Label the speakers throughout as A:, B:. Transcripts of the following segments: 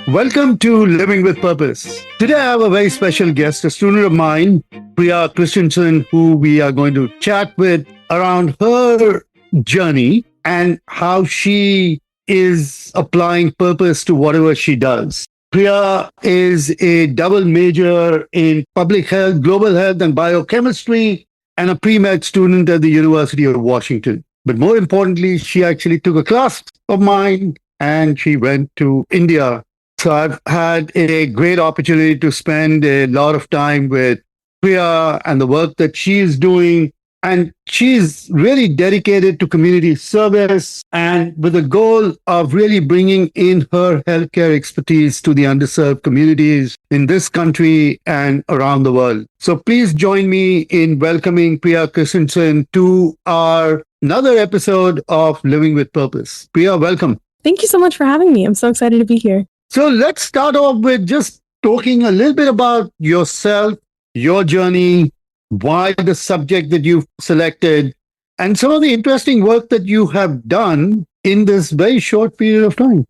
A: Welcome to Living with Purpose. Today I have a very special guest, a student of mine, Priya Christensen, who we are going to chat with around her journey and how she is applying purpose to whatever she does. Priya is a double major in public health, global health, and biochemistry, and a pre-med student at the University of Washington. But more importantly, she actually took a class of mine and she went to India. So I've had a great opportunity to spend a lot of time with Priya and the work that she is doing. And she's really dedicated to community service and with the goal of really bringing in her healthcare expertise to the underserved communities in this country and around the world. So please join me in welcoming Priya Christensen to our another episode of Living with Purpose. Priya, welcome.
B: Thank you so much for having me. I'm so excited to be here.
A: So let's start off with just talking a little bit about yourself, your journey, why the subject that you've selected, and some of the interesting work that you have done in this very short period of time.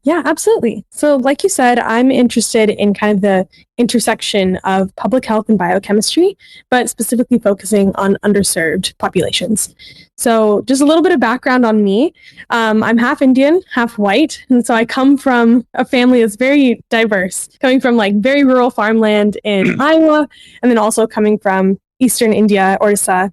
B: Yeah, absolutely. So like you said, I'm interested in kind of the intersection of public health and biochemistry, but specifically focusing on underserved populations. So just a little bit of background on me. I'm half Indian, half white. And so I come from a family that's very diverse, coming from like very rural farmland in Iowa, and then also coming from Eastern India, Orissa,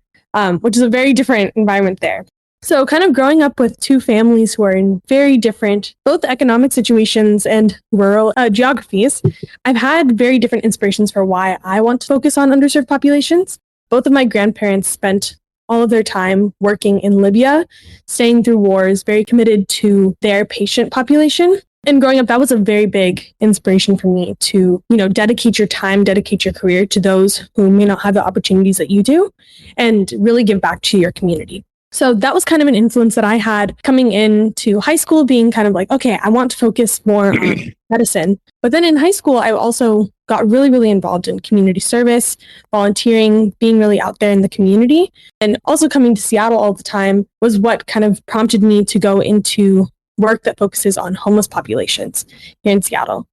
B: which is a very different environment there. So kind of growing up with two families who are in very different, both economic situations and rural geographies, I've had very different inspirations for why I want to focus on underserved populations. Both of my grandparents spent all of their time working in Libya, staying through wars, very committed to their patient population. And growing up, that was a very big inspiration for me to, dedicate your time, dedicate your career to those who may not have the opportunities that you do, and really give back to your community. So that was kind of an influence that I had coming into high school, being kind of like, okay, I want to focus more on medicine. But then in high school, I also got really, really involved in community service, volunteering, being really out there in the community. And also coming to Seattle all the time was what kind of prompted me to go into work that focuses on homeless populations here in Seattle.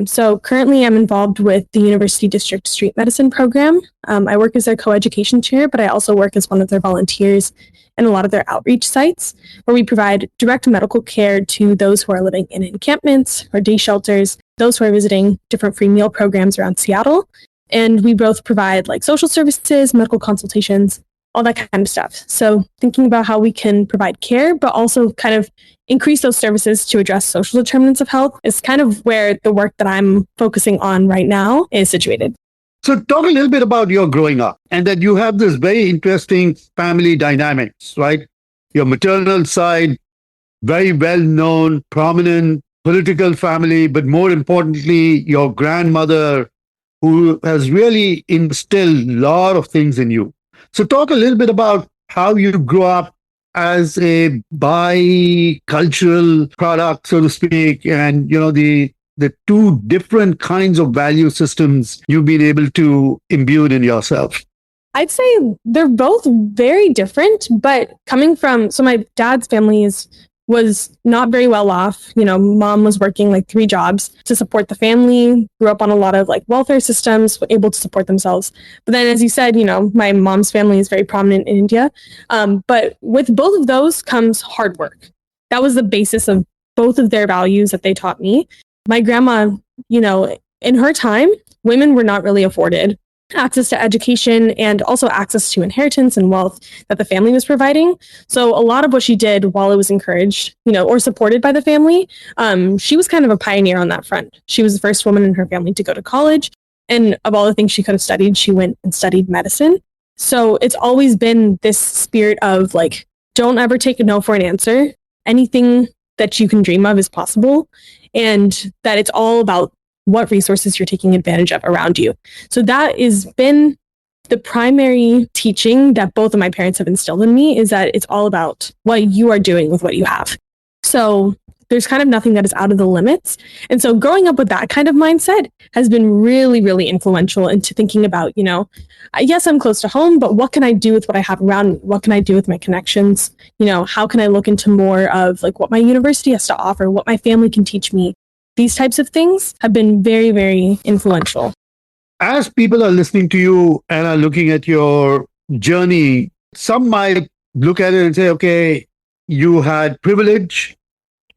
B: So currently I'm involved with the University District Street Medicine program. I work as their co-education chair, but I also work as one of their volunteers in a lot of their outreach sites where we provide direct medical care to those who are living in encampments or day shelters, those who are visiting different free meal programs around Seattle. And we both provide like social services, medical consultations, all that kind of stuff. So thinking about how we can provide care, but also kind of increase those services to address social determinants of health is kind of where the work that I'm focusing on right now is situated.
A: So talk a little bit about your growing up and that you have this very interesting family dynamics, right? Your maternal side, very well-known, prominent political family, but more importantly, your grandmother who has really instilled a lot of things in you. So talk a little bit about how you grew up as a bicultural product, so to speak, and, the two different kinds of value systems you've been able to imbue in yourself.
B: I'd say they're both very different, but coming from, so my dad's family was not very well off. Mom was working like 3 jobs to support the family, grew up on a lot of like welfare systems, able to support themselves. But then, as you said, my mom's family is very prominent in India. But with both of those comes hard work. That was the basis of both of their values that they taught me. My grandma, in her time, women were not really afforded access to education and also access to inheritance and wealth that the family was providing. So a lot of what she did while it was encouraged, or supported by the family, she was kind of a pioneer on that front. She was the first woman in her family to go to college. And of all the things she could have studied, she went and studied medicine. So it's always been this spirit of like, don't ever take a no for an answer. Anything that you can dream of is possible. And that it's all about what resources you're taking advantage of around you. So that has been the primary teaching that both of my parents have instilled in me, is that it's all about what you are doing with what you have. So there's kind of nothing that is out of the limits. And so growing up with that kind of mindset has been really, really influential into thinking about, yes, I'm close to home, but what can I do with what I have around me? What can I do with my connections? How can I look into more of like what my university has to offer, what my family can teach me? these types of things have been very, very influential.
A: As people are listening to you and are looking at your journey, some might look at it and say, okay, you had privilege.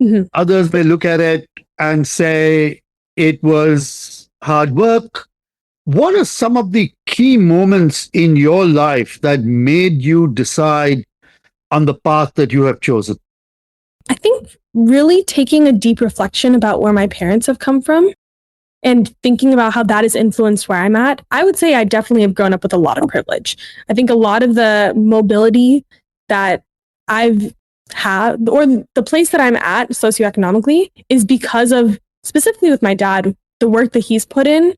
B: Mhm.
A: Others may look at it and say it was hard work. What are some of the key moments in your life that made you decide on the path that you have chosen?
B: I think really taking a deep reflection about where my parents have come from and thinking about how that has influenced where I'm at, I would say I definitely have grown up with a lot of privilege. I think a lot of the mobility that I've had, or the place that I'm at socioeconomically, is because of, specifically with my dad, the work that he's put in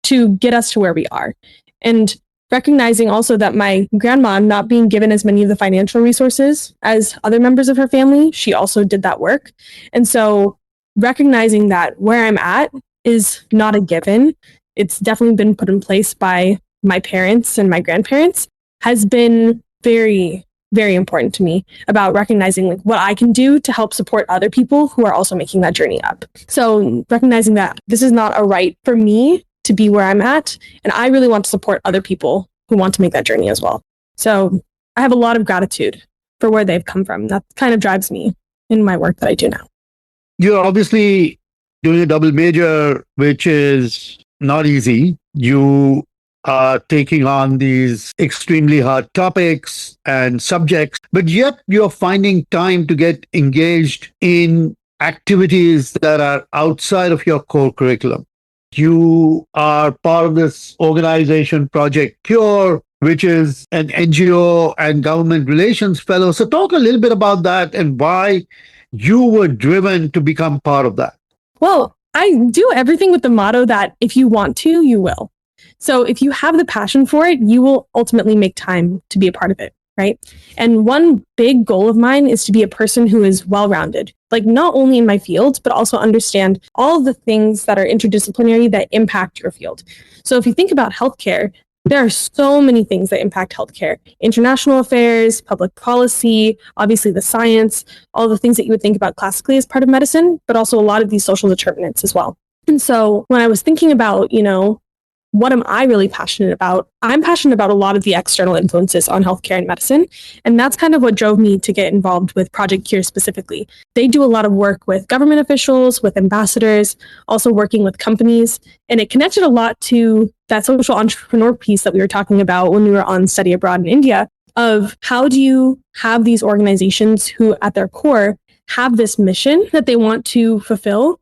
B: to get us to where we are. And recognizing also that my grandma, not being given as many of the financial resources as other members of her family, she also did that work. And so recognizing that where I'm at is not a given, it's definitely been put in place by my parents and my grandparents, has been very, very important to me about recognizing like what I can do to help support other people who are also making that journey up. So recognizing that this is not a right for me to be where I'm at, and I really want to support other people who want to make that journey as well. So I have a lot of gratitude for where they've come from. That kind of drives me in my work that I do now.
A: You're obviously doing a double major, which is not easy. You are taking on these extremely hard topics and subjects, but yet you're finding time to get engaged in activities that are outside of your core curriculum. You are part of this organization, Project Cure, which is an NGO and government relations fellow. So, talk a little bit about that and why you were driven to become part of that.
B: Well, I do everything with the motto that if you want to, you will. So if you have the passion for it, you will ultimately make time to be a part of it, right? And one big goal of mine is to be a person who is well-rounded, like not only in my field, but also understand all of the things that are interdisciplinary that impact your field. So if you think about healthcare, there are so many things that impact healthcare: international affairs, public policy, obviously the science, all the things that you would think about classically as part of medicine, but also a lot of these social determinants as well. And so when I was thinking about, what am I really passionate about? I'm passionate about a lot of the external influences on healthcare and medicine. And that's kind of what drove me to get involved with Project Cure specifically. They do a lot of work with government officials, with ambassadors, also working with companies. And it connected a lot to that social entrepreneur piece that we were talking about when we were on study abroad in India, of how do you have these organizations who at their core have this mission that they want to fulfill,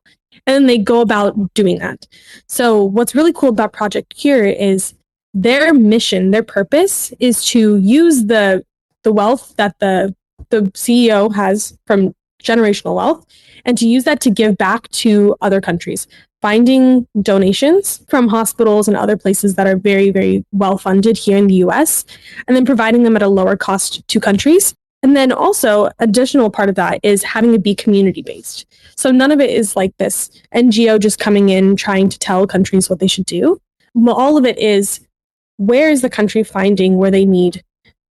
B: and they go about doing that. So what's really cool about Project Cure is their mission, their purpose is to use the wealth that the CEO has from generational wealth, and to use that to give back to other countries, finding donations from hospitals and other places that are very, very well funded here in the US, and then providing them at a lower cost to countries. And then also, additional part of that is having it be community based. So none of it is like this NGO just coming in trying to tell countries what they should do. All of it is, where is the country finding where they need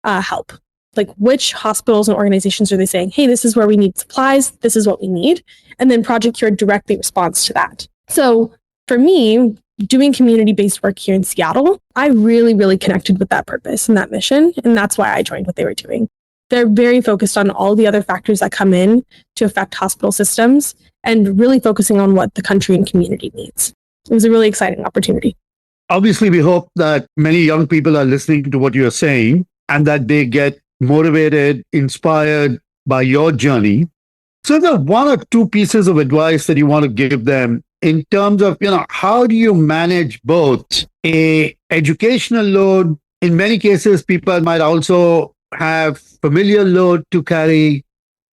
B: help? Like, which hospitals and organizations are they saying, hey, this is where we need supplies, this is what we need? And then Project Cure directly responds to that. So for me, doing community-based work here in Seattle, I really, really connected with that purpose and that mission. And that's why I joined what they were doing. They're very focused on all the other factors that come in to affect hospital systems and really focusing on what the country and community needs. It was a really exciting opportunity.
A: Obviously, we hope that many young people are listening to what you're saying and that they get motivated, inspired by your journey. So, there are one or two pieces of advice that you want to give them in terms of, how do you manage both a educational load? In many cases, people might also have familiar load to carry,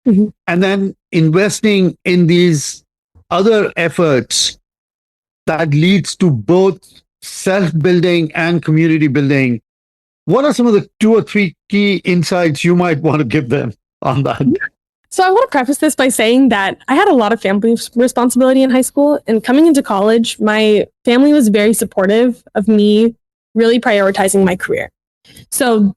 A: and then investing in these other efforts that leads to both self-building and community building. What are some of the 2 or 3 key insights you might want to give them on that?
B: So I want to preface this by saying that I had a lot of family responsibility in high school, and coming into college, my family was very supportive of me really prioritizing my career. So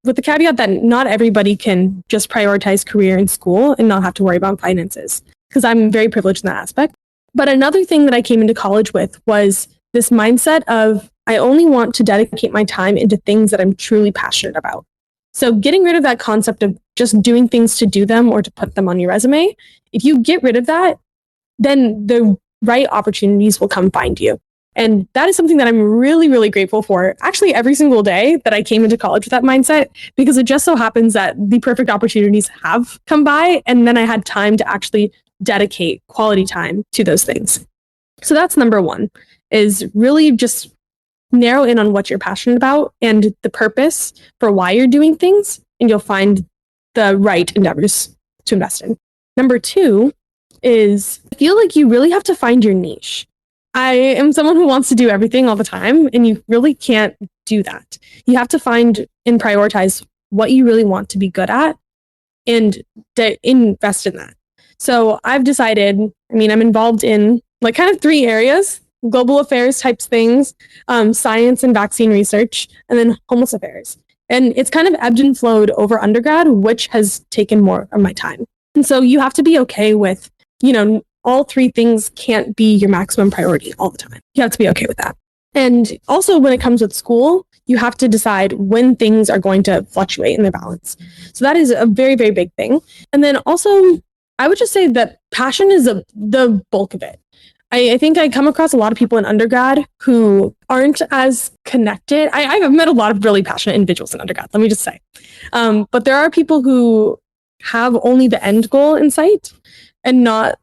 B: with the caveat that not everybody can just prioritize career in school and not have to worry about finances, because I'm very privileged in that aspect. But another thing that I came into college with was this mindset of I only want to dedicate my time into things that I'm truly passionate about. So getting rid of that concept of just doing things to do them or to put them on your resume, if you get rid of that, then the right opportunities will come find you. And that is something that I'm really, really grateful for actually every single day that I came into college with that mindset, because it just so happens that the perfect opportunities have come by. And then I had time to actually dedicate quality time to those things. So that's number one, is really just narrow in on what you're passionate about and the purpose for why you're doing things, and you'll find the right endeavors to invest in. Number two is I feel like you really have to find your niche. I am someone who wants to do everything all the time, and you really can't do that. You have to find and prioritize what you really want to be good at and invest in that. So I've decided, I'm involved in like kind of three areas: global affairs types things, science and vaccine research, and then homeless affairs. And it's kind of ebbed and flowed over undergrad, which has taken more of my time. And so you have to be okay with, all three things can't be your maximum priority all the time. You have to be okay with that. And also when it comes with school, you have to decide when things are going to fluctuate in their balance. So that is a very, very big thing. And then also, I would just say that passion is the bulk of it. I think I come across a lot of people in undergrad who aren't as connected. I've met a lot of really passionate individuals in undergrad, let me just say. But there are people who have only the end goal in sight and not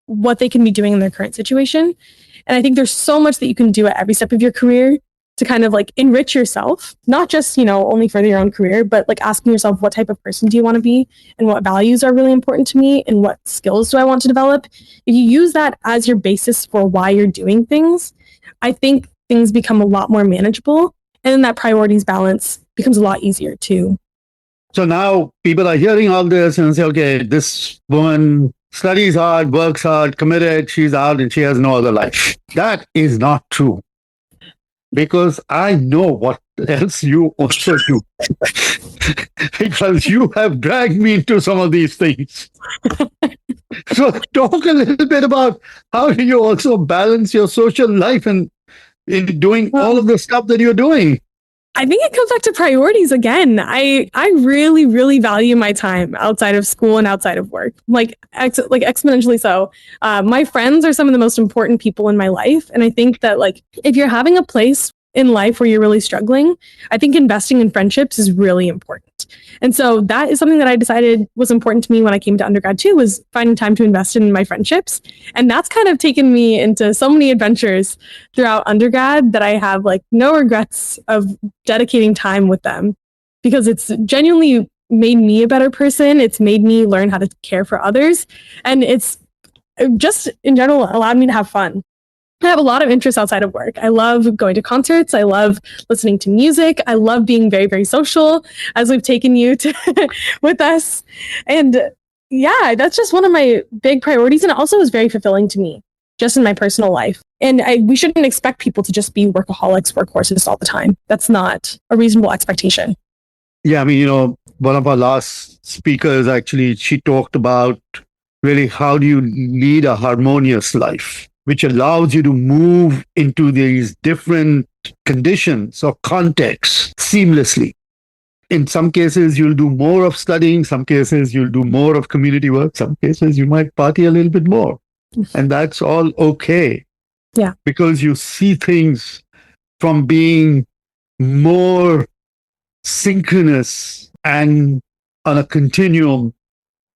B: what they can be doing in their current situation. And I think there's so much that you can do at every step of your career to kind of like enrich yourself, not just, only further your own career, but like asking yourself, what type of person do you want to be, and what values are really important to me, and what skills do I want to develop? If you use that as your basis for why you're doing things, I think things become a lot more manageable, and then that priorities balance becomes a lot easier too.
A: So now people are hearing all this and say, okay, this woman studies hard, works hard, committed, she's out and she has no other life. That is not true. Because I know what else you also do. Because you have dragged me into some of these things. So talk a little bit about how do you also balance your social life and in doing all of the stuff that you're doing.
B: I think it comes back to priorities again. I really, really value my time outside of school and outside of work, like exponentially so. My friends are some of the most important people in my life. And I think that like, if you're having a place in life where you're really struggling, I think investing in friendships is really important. And so that is something that I decided was important to me when I came to undergrad too, was finding time to invest in my friendships. And that's kind of taken me into so many adventures throughout undergrad that I have like no regrets of dedicating time with them, because it's genuinely made me a better person. It's made me learn how to care for others. And it's just in general allowed me to have fun. I have a lot of interests outside of work. I love going to concerts. I love listening to music. I love being very, very social, as we've taken you to with us. And yeah, that's just one of my big priorities. And it also is very fulfilling to me, just in my personal life. And we shouldn't expect people to just be workaholics, workhorses all the time. That's not a reasonable expectation.
A: Yeah, one of our last speakers, actually, she talked about really how do you lead a harmonious life, which allows you to move into these different conditions or contexts seamlessly. In some cases, you'll do more of studying. Some cases, you'll do more of community work. Some cases, you might party a little bit more. And that's all okay.
B: Yeah.
A: Because you see things from being more synchronous and on a continuum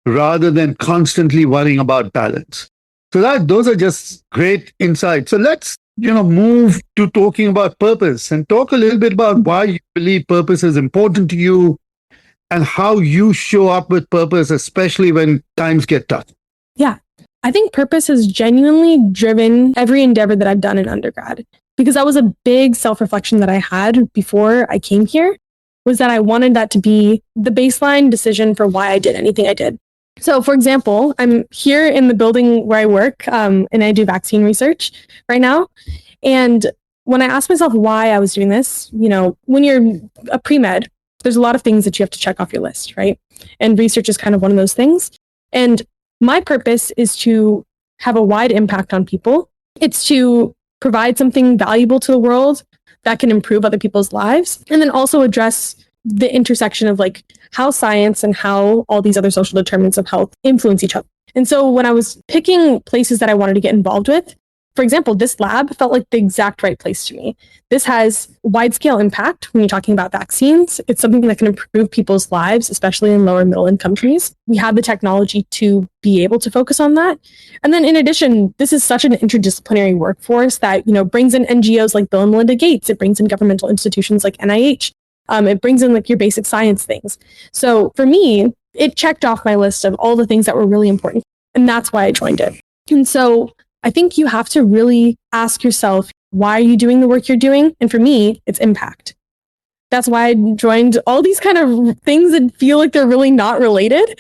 A: rather than constantly worrying about balance. So those are just great insights. So let's, move to talking about purpose and talk a little bit about why you believe purpose is important to you and how you show up with purpose, especially when times get tough.
B: Yeah. I think purpose has genuinely driven every endeavor that I've done in undergrad, because that was a big self-reflection that I had before I came here, was that I wanted that to be the baseline decision for why I did anything I did. So, for example, I'm here in the building where I work, and I do vaccine research right now. And when I asked myself why I was doing this, when you're a pre-med, there's a lot of things that you have to check off your list, right? And research is kind of one of those things. And my purpose is to have a wide impact on people. It's to provide something valuable to the world that can improve other people's lives, and then also address the intersection of like how science and how all these other social determinants of health influence each other. And so when I was picking places that I wanted to get involved with, for example, this lab felt like the exact right place to me. This has wide scale impact when you're talking about vaccines. It's something that can improve people's lives, especially in lower middle income countries. We have the technology to be able to focus on that. And then in addition, this is such an interdisciplinary workforce that, brings in NGOs like Bill and Melinda Gates. It brings in governmental institutions like NIH. It brings in like your basic science things. So for me, it checked off my list of all the things that were really important. And that's why I joined it. And so I think you have to really ask yourself, why are you doing the work you're doing? And for me, it's impact. That's why I joined all these kind of things that feel like they're really not related.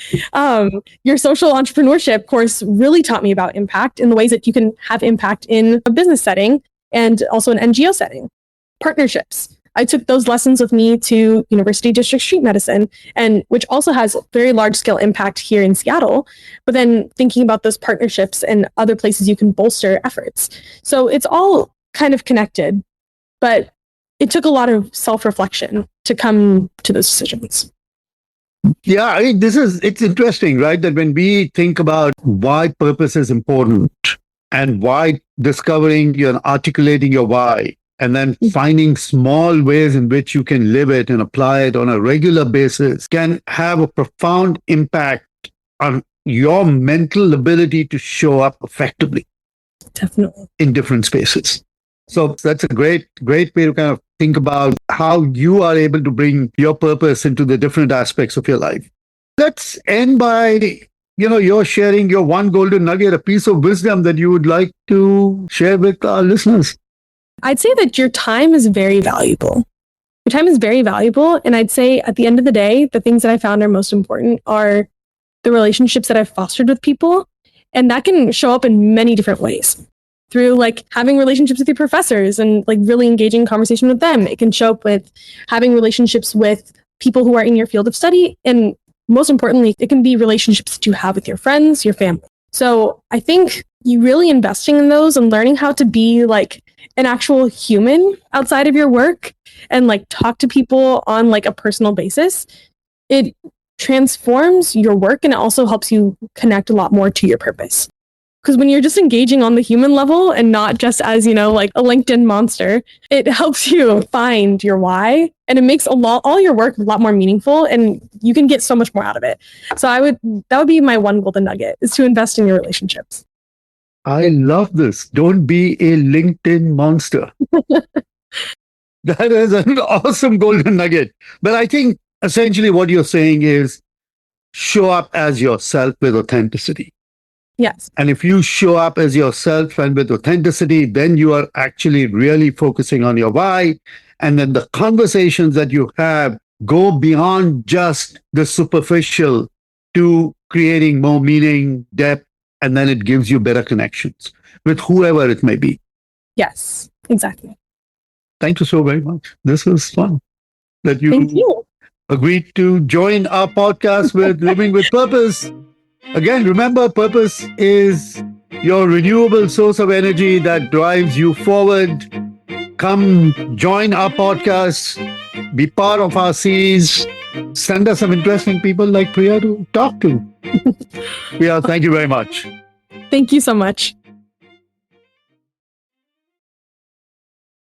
B: Your social entrepreneurship course really taught me about impact in the ways that you can have impact in a business setting and also an NGO setting. Partnerships. I took those lessons with me to University District Street Medicine, and which also has very large scale impact here in Seattle, but then thinking about those partnerships and other places you can bolster efforts. So it's all kind of connected, but it took a lot of self-reflection to come to those decisions.
A: Yeah, I mean, it's interesting, right? That when we think about why purpose is important and why discovering and articulating your why, and then finding small ways in which you can live it and apply it on a regular basis can have a profound impact on your mental ability to show up effectively.
B: Definitely.
A: In different spaces. So that's a great way to kind of think about how you are able to bring your purpose into the different aspects of your life. Let's end by, you're sharing your one golden nugget, a piece of wisdom that you would like to share with our listeners.
B: I'd say that your time is very valuable. Your time is very valuable. And I'd say at the end of the day, the things that I found are most important are the relationships that I've fostered with people. And that can show up in many different ways. Through like having relationships with your professors and like really engaging in conversation with them. It can show up with having relationships with people who are in your field of study. And most importantly, it can be relationships that you have with your friends, your family. So I think you really investing in those and learning how to be like an actual human outside of your work and like talk to people on like a personal basis, it transforms your work and it also helps you connect a lot more to your purpose. Because when you're just engaging on the human level and not just as, like a LinkedIn monster, it helps you find your why and it makes all your work a lot more meaningful and you can get so much more out of it. So that would be my one golden nugget is to invest in your relationships.
A: I love this. Don't be a LinkedIn monster. That is an awesome golden nugget. But I think essentially what you're saying is show up as yourself with authenticity.
B: Yes.
A: And if you show up as yourself and with authenticity, then you are actually really focusing on your why. And then the conversations that you have go beyond just the superficial to creating more meaning, depth, and then it gives you better connections with whoever it may be.
B: Yes, exactly.
A: Thank you so very much. This was fun that
B: Thank you.
A: agreed to join our podcast with Living with Purpose. Again, remember, purpose is your renewable source of energy that drives you forward. Come join our podcast, be part of our series, send us some interesting people like Priya to talk to. Priya, thank you very much.
B: Thank you so much.